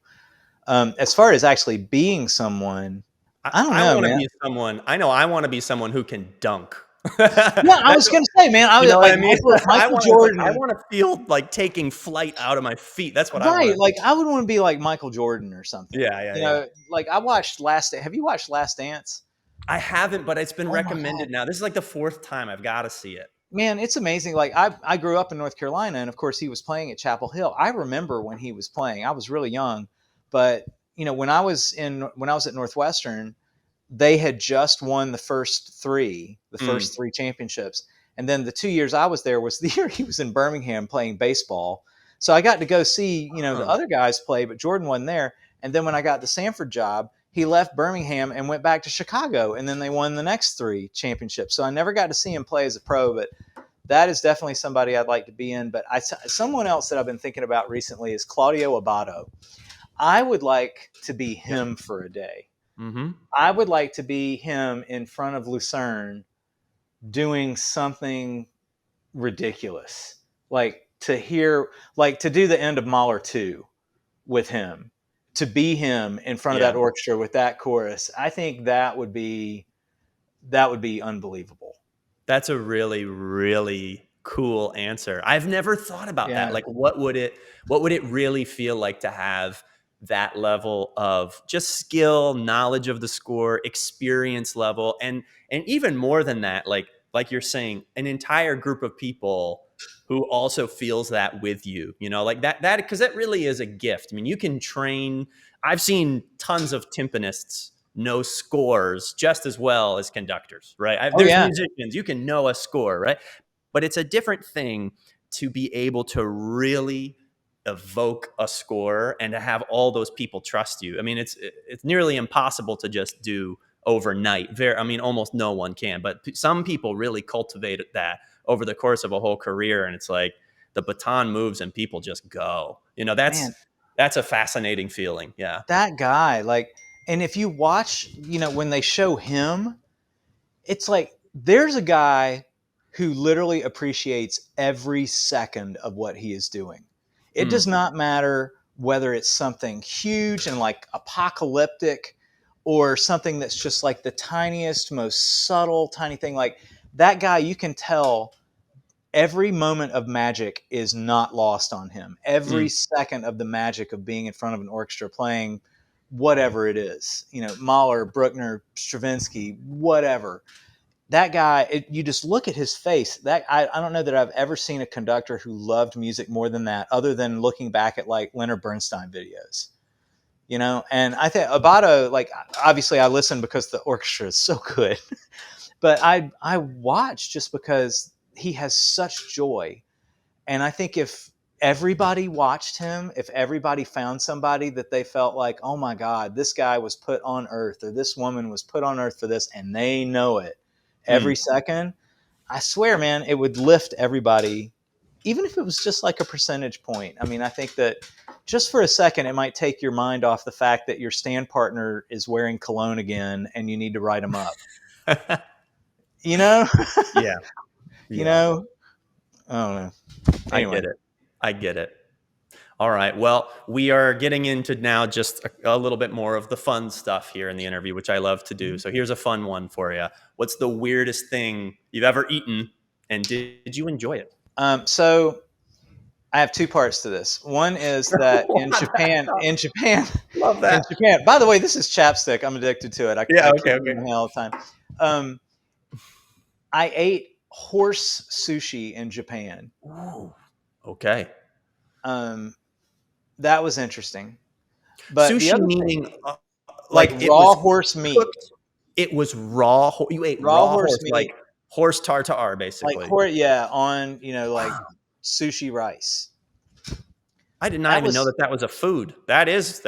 As far as actually being someone, I don't I know, want to man. be someone. I know I want to be someone who can dunk. Yeah, I That's was gonna say, man, I You was know what like I mean? Michael I Jordan. want to feel like taking flight out of my feet. That's what I want Right, to like do. I would want to be like Michael Jordan or something. Yeah, yeah, yeah. Like I watched Last. Have you watched Last Dance? I haven't, but it's been Oh my god, recommended now. This is like the fourth time I've got to see it. man, it's amazing. Like I grew up in North Carolina, and of course he was playing at Chapel Hill. I remember when he was playing. I was really young, but when I was at Northwestern, they had just won the Mm, first three championships. And then the 2 years I was there was the year he was in Birmingham playing baseball. So I got to go see, the huh. other guys play, but Jordan wasn't there. And then when I got the Sanford job, he left Birmingham and went back to Chicago. And then they won the next three championships. So I never got to see him play as a pro, but that is definitely somebody I'd like to be in. But someone else that I've been thinking about recently is Claudio Abbado. I would like to be Yep. him for a day. Mm-hmm. I would like to be him in front of Lucerne doing something ridiculous. Like to do the end of Mahler 2 with him, to be him in front of that Yeah. orchestra with that chorus. I think that would be unbelievable. That's a really, really cool answer. I've never thought about that. Yeah. Like, what would it really feel like to have that level of just skill, knowledge of the score, experience level, and even more than that, like you're saying, an entire group of people who also feels that with you, like that because that really is a gift. I mean, you can train. I've seen tons of timpanists know scores just as well as conductors, right? Oh There's yeah, musicians, you can know a score, right? But it's a different thing to be able to really evoke a score and to have all those people trust you. I mean, it's nearly impossible to just do overnight. I mean, almost no one can, but some people really cultivate that over the course of a whole career, and it's like the baton moves and people just go. man, That's a fascinating feeling. Yeah. that guy. Like, and if you watch, when they show him, it's like there's a guy who literally appreciates every second of what he is doing. It Mm, does not matter whether it's something huge and like apocalyptic or something that's just like the tiniest, most subtle, tiny thing. Like that guy, you can tell every moment of magic is not lost on him. Every mm. second of the magic of being in front of an orchestra playing whatever it is, Mahler, Bruckner, Stravinsky, whatever. That guy, you just look at his face. That I don't know that I've ever seen a conductor who loved music more than that, other than looking back at like Leonard Bernstein videos. And I think Abato, like, obviously I listen because the orchestra is so good, but I watch just because he has such joy. And I think if everybody watched him, if everybody found somebody that they felt like, oh my God, this guy was put on earth, or this woman was put on earth for this, and they know it every second, I swear, man, it would lift everybody, even if it was just like a percentage point. I mean, I think that just for a second, it might take your mind off the fact that your stand partner is wearing cologne again and you need to write him up. You know? Yeah. You Yeah. know? I don't know. I Anyway. get it. I get it. All right. Well, we are getting into now just a little bit more of the fun stuff here in the interview, which I love to do. So here's a fun one for you. What's the weirdest thing you've ever eaten, and did you enjoy it? So I have two parts to this. One is that Love in that. Japan. By the way, this is chapstick. I'm addicted to it. Yeah. I Okay. keep Okay. it in all the time. Um, I ate horse sushi in Japan. Ooh. Okay. Um, that was interesting. But the Sushi other thing, meaning like like it raw was horse meat, cooked. It was raw. You ate raw raw horse horse, like meat, horse tartare, like basically. yeah, on like Wow. sushi rice. I did not That even know was that was a food. That is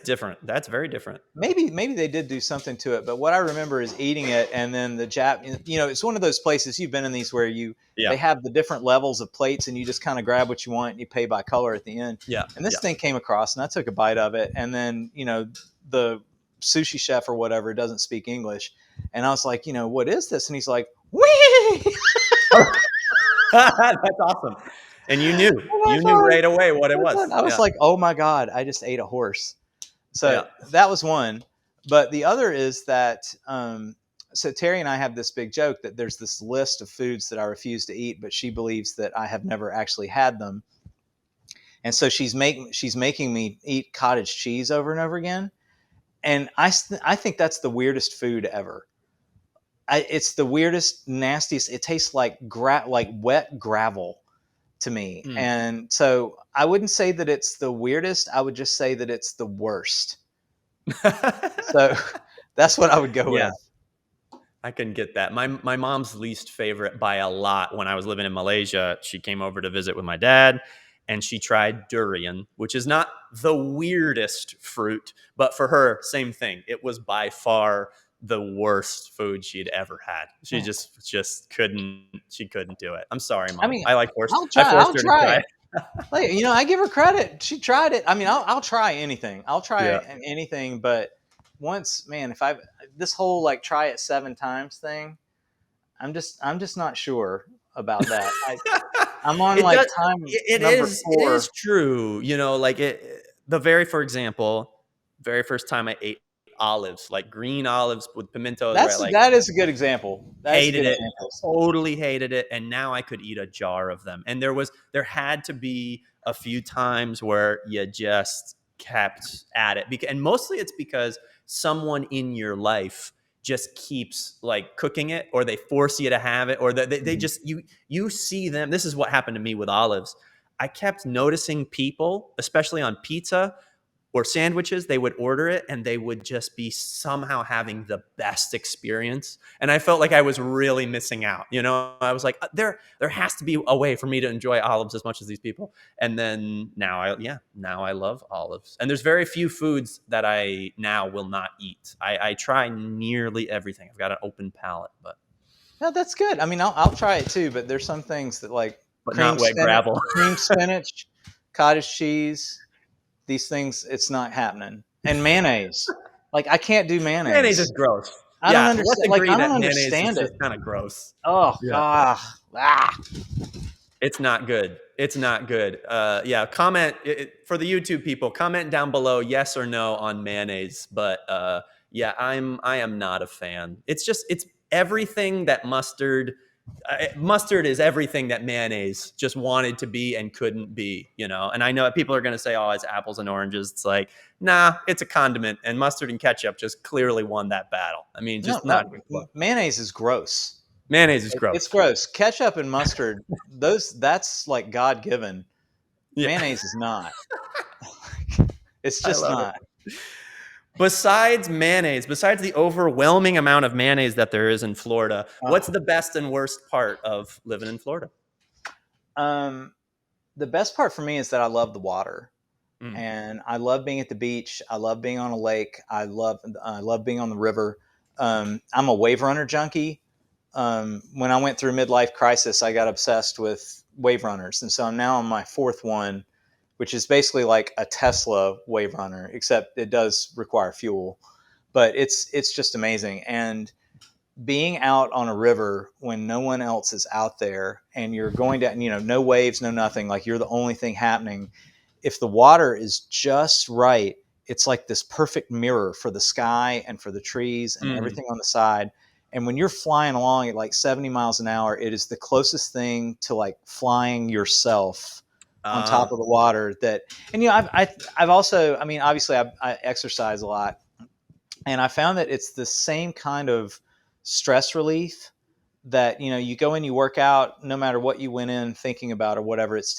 different. That's very different. maybe they did do something to it, but what I remember is eating it, and then it's one of those places, you've been in these where Yeah. they have the different levels of plates, and you just kind of grab what you want and you pay by color at the end. Yeah. And this Yeah. thing came across, and I took a bite of it, and then the sushi chef or whatever doesn't speak English, and I was like, what is this? And he's like, wee. That's awesome. And you knew. You knew right away what it was. I was Yeah. like, oh my God, I just ate a horse. So Yeah. that was one. But the other is that, so Terry and I have this big joke that there's this list of foods that I refuse to eat, but she believes that I have never actually had them. And so she's making me eat cottage cheese over and over again. And I think that's the weirdest food ever. It's the weirdest, nastiest. It tastes like like wet gravel to me. Mm. And so I wouldn't say that it's the weirdest. I would just say that it's the worst. So that's what I would go Yeah. with. I can get that. My mom's least favorite by a lot when I was living in Malaysia, she came over to visit with my dad and she tried durian, which is not the weirdest fruit, but for her, same thing. It was by far the worst food she'd ever had. She just couldn't do it. I'm sorry, I Mom. mean, I like horse. I'll I try. forced I'll her to try try it. Like, I give her credit. She tried it. I mean, I'll try anything. I'll try Yeah. anything. But once, man, if I this whole like try it 7 times thing, I'm just not sure about that. I'm on It like does. time number It is 4. true. Like for example, very first time I ate olives, like green olives with pimentos, right? Like That is a good example. That is a hated good it, example. totally hated it, and now I could eat a jar of them. And there had to be a few times where you just kept at it, and mostly it's because someone in your life just keeps like cooking it, or they force you to have it, or they just you see them. This is what happened to me with olives. I kept noticing people, especially on pizza or sandwiches, they would order it and they would just be somehow having the best experience. And I felt like I was really missing out. I was like, there has to be a way for me to enjoy olives as much as these people. And then now I love olives. And there's very few foods that I now will not eat. I try nearly everything. I've got an open palate, but No, that's good. I mean, I'll try it too. But there's some things that like not wet gravel. cream spinach, cottage cheese. These things, it's not happening. And mayonnaise, like I can't do Mayonnaise mayonnaise. is gross. I don't Yeah, let's understand. Like agree I don't that mayonnaise is understand it. just kind of gross. Oh Yeah. God. Ah. It's not good. It's not good. Yeah, comment for the YouTube people. Comment down below yes or no on mayonnaise. But yeah, I am not a fan. It's everything that mustard. Mustard is everything that mayonnaise just wanted to be and couldn't be. And I know people are going to say, "Oh, it's apples and oranges." It's like, nah, it's a condiment, and mustard and ketchup just clearly won that battle. I mean, just not good. Mayonnaise is gross. Mayonnaise is gross. It's gross. Ketchup and mustard, that's like God given. Yeah. Mayonnaise is not. It's I just love not. it. Besides mayonnaise, besides the overwhelming amount of mayonnaise that there is in Florida, what's Oh. the best and worst part of living in Florida? Um, the best part for me is that I love the water. Mm. And I love being at the beach. I love being on a lake. I love being on the river. I'm a wave runner junkie. When I went through midlife crisis, I got obsessed with wave runners, and so I'm now on my fourth one, which is basically like a Tesla wave runner, except it does require fuel. But it's just amazing. And being out on a river when no one else is out there, and you're going to, no waves, no nothing, like you're the only thing happening. If the water is just right, it's like this perfect mirror for the sky and for the trees and Mm. everything on the side. And when you're flying along at like 70 miles an hour, it is the closest thing to like flying yourself on top Uh, of the water. That, and I've also, I mean, obviously I exercise a lot, and I found that it's the same kind of stress relief that, you go in, you work out, no matter what you went in thinking about or whatever. It's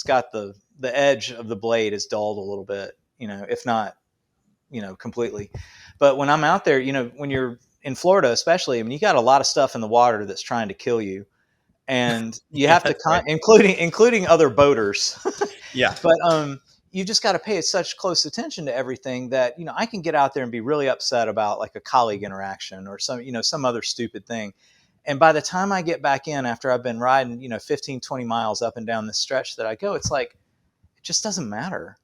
got the edge of the blade is dulled a little bit, if not, completely. But when I'm out there, when you're in Florida especially, I mean, you got a lot of stuff in the water that's trying to kill you, and you yeah, have to that's right. including other boaters. Yeah. But you just got to pay such close attention to everything that, I can get out there and be really upset about like a colleague interaction or some other stupid thing. And by the time I get back in after I've been riding, 15, 20 miles up and down the stretch that I go, it's like it just doesn't matter.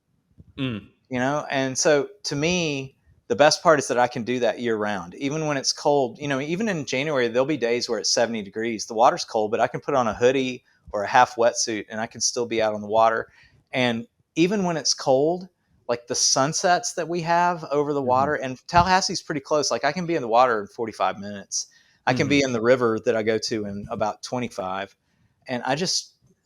Mm. And so to me, the best part is that I can do that year round, even when it's cold. Even in January, there'll be days where it's 70 degrees. The water's cold, but I can put on a hoodie or a half wetsuit and I can still be out on the water. And even when it's cold, like the sunsets that we have over the Hmm. water, and Tallahassee's pretty close. Like I can be in the water in 45 minutes. I can Hmm. be in the river that I go to in about 25. And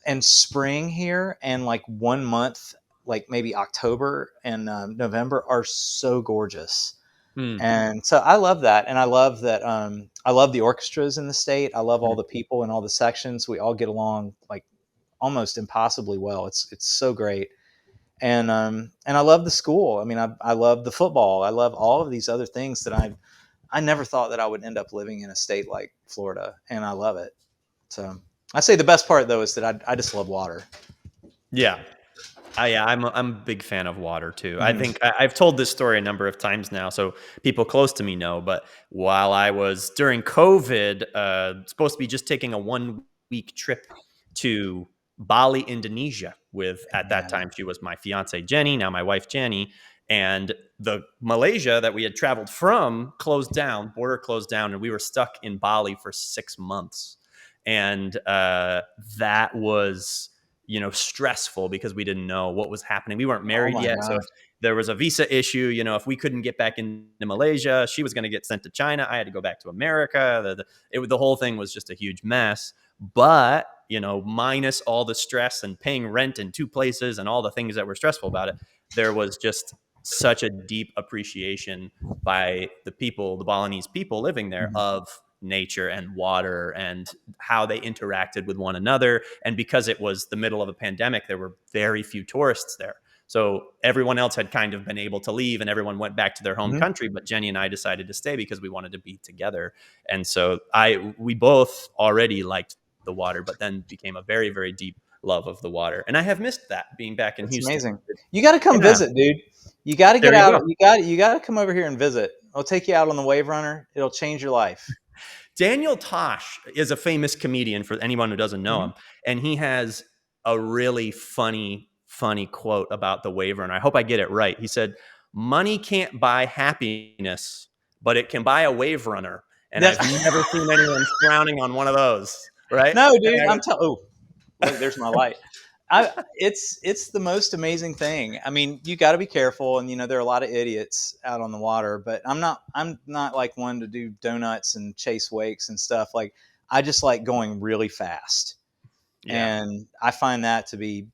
and spring here and like 1 month, like maybe October and November, are so gorgeous. Mm. And so I love that. And I love that. I love the orchestras in the state. I love all Mm. the people and all the sections. We all get along like almost impossibly well. It's so great. And I love the school. I mean, I love the football. I love all of these other things that I never thought that I would end up living in a state like Florida, and I love it. So I say the best part though is that I just love water. Yeah. Yeah, I'm a big fan of water too. I Mhm. think I've told this story a number of times now, so people close to me know. But while I was during COVID, supposed to be just taking a 1 week trip to Bali, Indonesia, with at that Man. time she was my fiance Jenny, now my wife Jenny, and the Malaysia that we had traveled from closed down, border closed down, and we were stuck in Bali for 6 months, and that was stressful because we didn't know what was happening. We weren't Oh married my yet. So if gosh. there was a visa issue, if we couldn't get back into Malaysia, she was going to get sent to China. I had to go back to America. The whole thing was just a huge mess. But, minus all the stress and paying rent in two places and all the things that were stressful about it, there was just such a deep appreciation by the people, the Balinese people living there, Mhm. of nature and water and how they interacted with one another. And because it was the middle of a pandemic, there were very few tourists there. So everyone else had kind of been able to leave and everyone went back to their home Mhm. country. But Jenny and I decided to stay because we wanted to be together. And so we both already liked the water, but then became a very, very deep love of the water. And I have missed that being back in It's Houston. amazing. You got to come Yeah, visit, dude. You got to get there you out. go. You got to come over here and visit. I'll take you out on the Wave Runner. It'll change your life. Daniel Tosh is a famous comedian for anyone who doesn't know Hmm. him. And he has a really funny quote about the wave runner. I hope I get it right. He said, "Money can't buy happiness, but it can buy a wave runner." And That's I've never seen anyone frowning on one of those, right? no, And dude. I, I'm telling. Oh, look, there's my light. It's the most amazing thing. I mean, you got to be careful, and there are a lot of idiots out on the water. But I'm not like one to do donuts and chase wakes and stuff. Like I just like going really fast, yeah. and I find that to be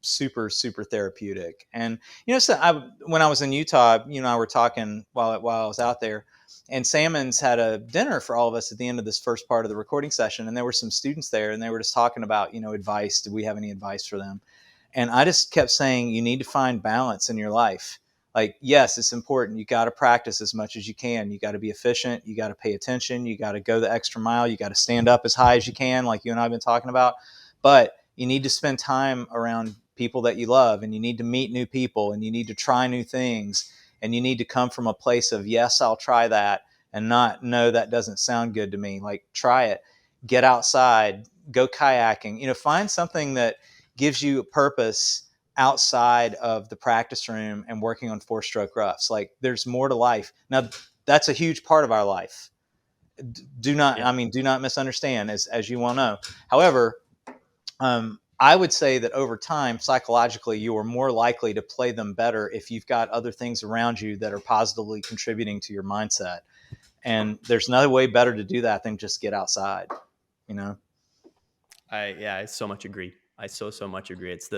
super super therapeutic. And so when I was in Utah, I were talking while I was out there, and Salmons had a dinner for all of us at the end of this first part of the recording session, and there were some students there, and they were just talking about advice. Did we have any advice for them? And I just kept saying, you need to find balance in your life. Like, yes, it's important. You got to practice as much as you can. You got to be efficient. You got to pay attention. You got to go the extra mile. You got to stand up as high as you can, like you and I have been talking about. But you need to spend time around people that you love, and you need to meet new people, and you need to try new things, and you need to come from a place of, yes, I'll try that, and not, no, that doesn't sound good to me. Like, try it. Get outside, go kayaking, find something that gives you a purpose outside of the practice room and working on 4-stroke roughs. Like, there's more to life. Now, that's a huge part of our life. Do not, Yeah. do not misunderstand, as you well know. However, I would say that over time, psychologically, you are more likely to play them better if you've got other things around you that are positively contributing to your mindset. And there's no way better to do that than just get outside, I so much agree. I so much agree. It's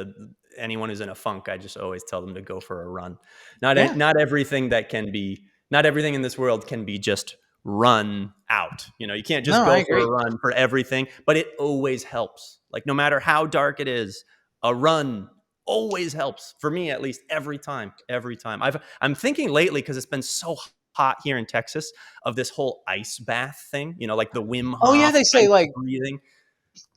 anyone who's in a funk, I just always tell them to go for a run. Yeah. Not everything not everything in this world can be just run out. You can't just No, I go for a agree. run for everything, but it always helps. Like, no matter how dark it is, a run always helps, for me at least, every time. I'm thinking lately, because it's been so hot here in Texas, of this whole ice bath thing, like the Wim Oh yeah, Hof they say ice like, breathing.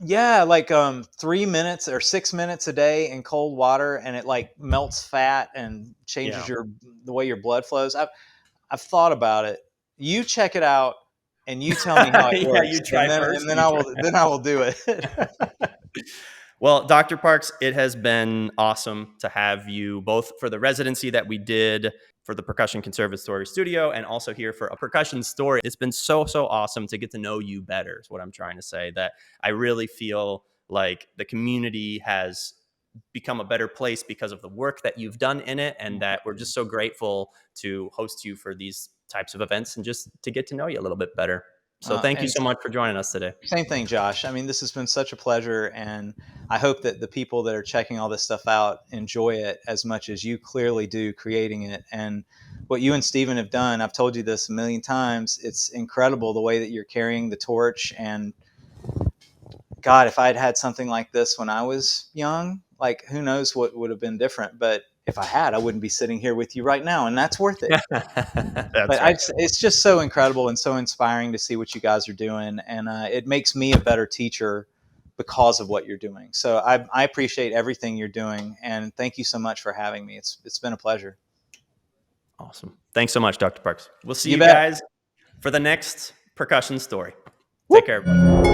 yeah, like 3 minutes or 6 minutes a day in cold water, and it like melts fat and changes Yeah. the way your blood flows. I've thought about it. You check it out, and you tell me how it Yeah, works, you try first. I will do it. Well, Dr. Parks, it has been awesome to have you both for the residency that we did for the Percussion Conservatory Studio, and also here for a Percussion Story. It's been so awesome to get to know you better, is what I'm trying to say. That I really feel like the community has become a better place because of the work that you've done in it, and that we're just so grateful to host you for these types of events and just to get to know you a little bit better. So thank you And so much for joining us today. same thing, Josh. I mean, this has been such a pleasure, and I hope that the people that are checking all this stuff out enjoy it as much as you clearly do creating it. And what you and Steven have done, I've told you this a million times, it's incredible the way that you're carrying the torch. And God, if I had had something like this when I was young, like, who knows what would have been different. But if I had, I wouldn't be sitting here with you right now, and that's worth it. That's But right. it's just so incredible and so inspiring to see what you guys are doing, and it makes me a better teacher because of what you're doing. So I appreciate everything you're doing, and thank you so much for having me. It's been a pleasure. Awesome. Thanks so much, Dr. Parks. We'll see You you bet. guys for the next Percussion Story. Take Whoop. care, everybody.